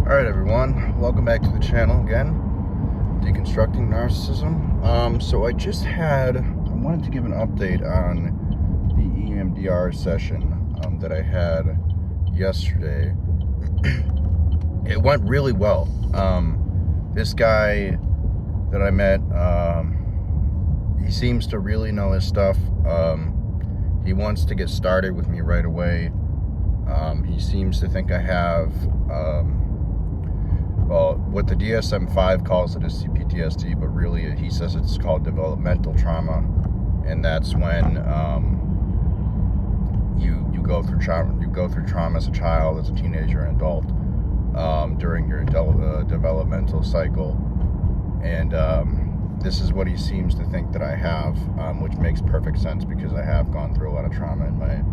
Alright everyone, welcome back to the channel again, Deconstructing Narcissism. So I wanted to give an update on the EMDR session that I had yesterday. It went really well. This guy that I met, he seems to really know his stuff. He wants to get started with me right away. He seems to think I have, well, what the DSM-5 calls it is CPTSD, but really he says it's called developmental trauma, and that's when you go through trauma. You go through trauma as a child, as a teenager, and adult during your developmental cycle, and this is what he seems to think that I have, which makes perfect sense because I have gone through a lot of trauma in my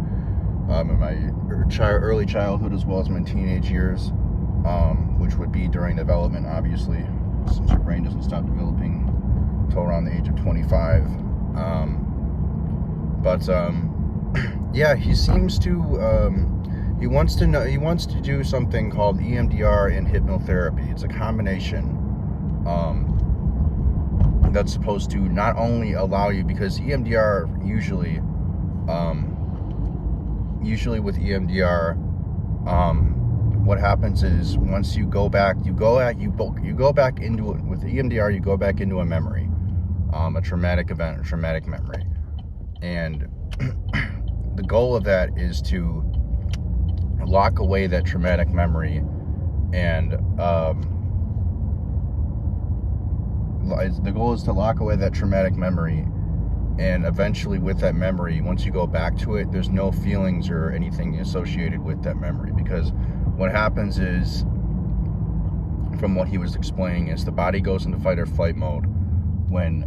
early childhood as well as my teenage years. Which would be during development, obviously, since your brain doesn't stop developing until around the age of 25. Yeah, he seems to, he wants to do something called EMDR and hypnotherapy. It's a combination that's supposed to not only allow you, because EMDR usually with EMDR, what happens is once you go back into it with EMDR. You go back into a memory, a traumatic event, a traumatic memory, and the goal of that is to lock away that traumatic memory, and the goal is to lock away that traumatic memory, and eventually with that memory, once you go back to it, there's no feelings or anything associated with that memory, because what happens is, from what he was explaining, is the body goes into fight or flight mode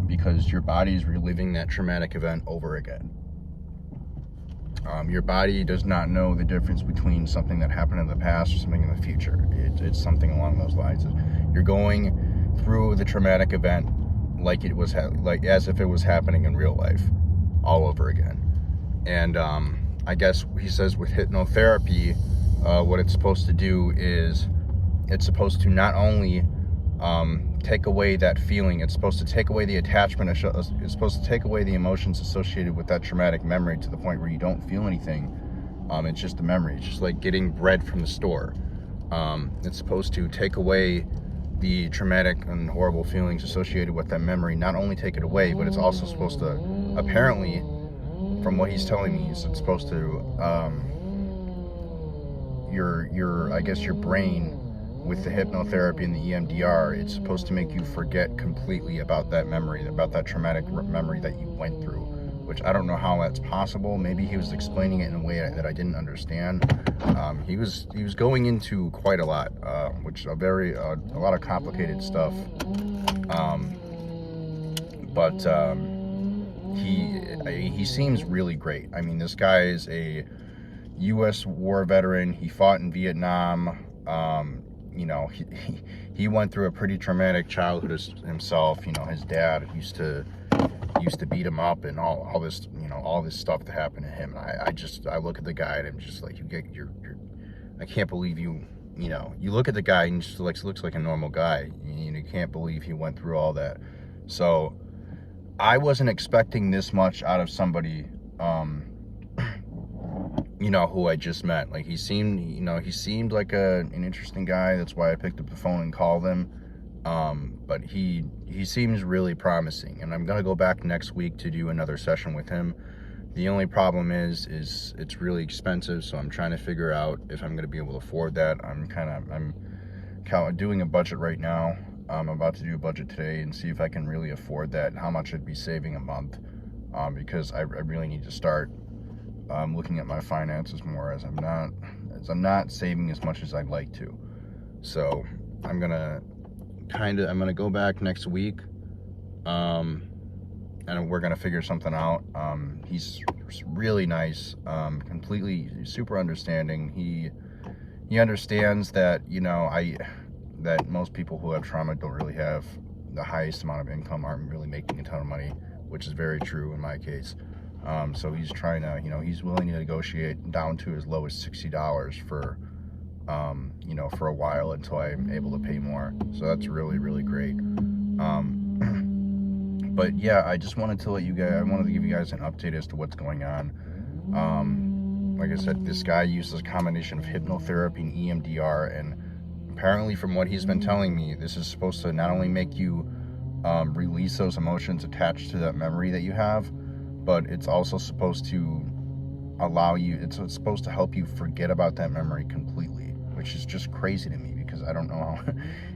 because your body is reliving that traumatic event over again. Your body does not know the difference between something that happened in the past or something in the future. It's something along those lines. You're going through the traumatic event like it was as if it was happening in real life all over again. And I guess he says with hypnotherapy, what it's supposed to do is it's supposed to not only take away that feeling, it's supposed to take away the attachment, it's supposed to take away the emotions associated with that traumatic memory to the point where you don't feel anything. It's just a memory. It's just like getting bread from the store. It's supposed to take away the traumatic and horrible feelings associated with that memory, not only take it away, but it's also supposed to, apparently, from what he's telling me, it's supposed to, I guess your brain, with the hypnotherapy and the EMDR, it's supposed to make you forget completely about that memory, about that traumatic memory that you went through, which I don't know how that's possible. Maybe he was explaining it in a way that I didn't understand. He was going into quite a lot, which a lot of complicated stuff. He seems really great. I mean, this guy is a U.S. war veteran. He fought in Vietnam. You know, he went through a pretty traumatic childhood himself. You know, his dad used to beat him up, and all this, you know, all this stuff that happened to him. And I look at the guy and I'm just like, I can't believe you know, you look at the guy and just looks like a normal guy. You can't believe he went through all that. So I wasn't expecting this much out of somebody, you know, who I just met. Like, he seemed like an interesting guy. That's why I picked up the phone and called him. But he seems really promising, and I'm gonna go back next week to do another session with him. The only problem is it's really expensive, so I'm trying to figure out if I'm gonna be able to afford that. I'm doing a budget right now. I'm about to do a budget today and see if I can really afford that and how much I'd be saving a month, because I really need to start looking at my finances more, as I'm not saving as much as I'd like to. So I'm gonna go back next week, and we're gonna figure something out. He's really nice, completely super understanding. He understands that, you know, that most people who have trauma don't really have the highest amount of income, aren't really making a ton of money, which is very true in my case. So he's trying to, you know, he's willing to negotiate down to as low as $60 for you know, for a while until I'm able to pay more. So that's really, really great. But yeah, I just wanted to give you guys an update as to what's going on. Like I said, this guy uses a combination of hypnotherapy and EMDR, and apparently from what he's been telling me, this is supposed to not only make you release those emotions attached to that memory that you have, but it's also supposed to it's supposed to help you forget about that memory completely, which is just crazy to me, because I don't know how,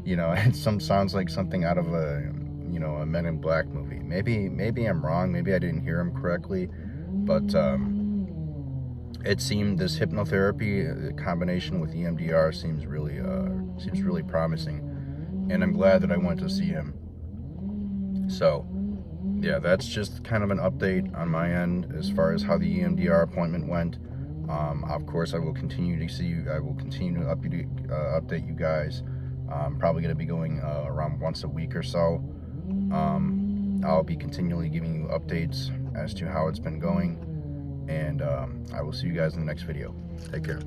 you know, it sounds like something out of a, you know, a Men in Black movie. Maybe I'm wrong, maybe I didn't hear him correctly, but it seemed this hypnotherapy combination with EMDR seems really promising, and I'm glad that I went to see him. So yeah, that's just kind of an update on my end as far as how the EMDR appointment went. Of course, I will continue to update you guys. I'm probably going to be going around once a week or so. I'll be continually giving you updates as to how it's been going, and I will see you guys in the next video. Take care.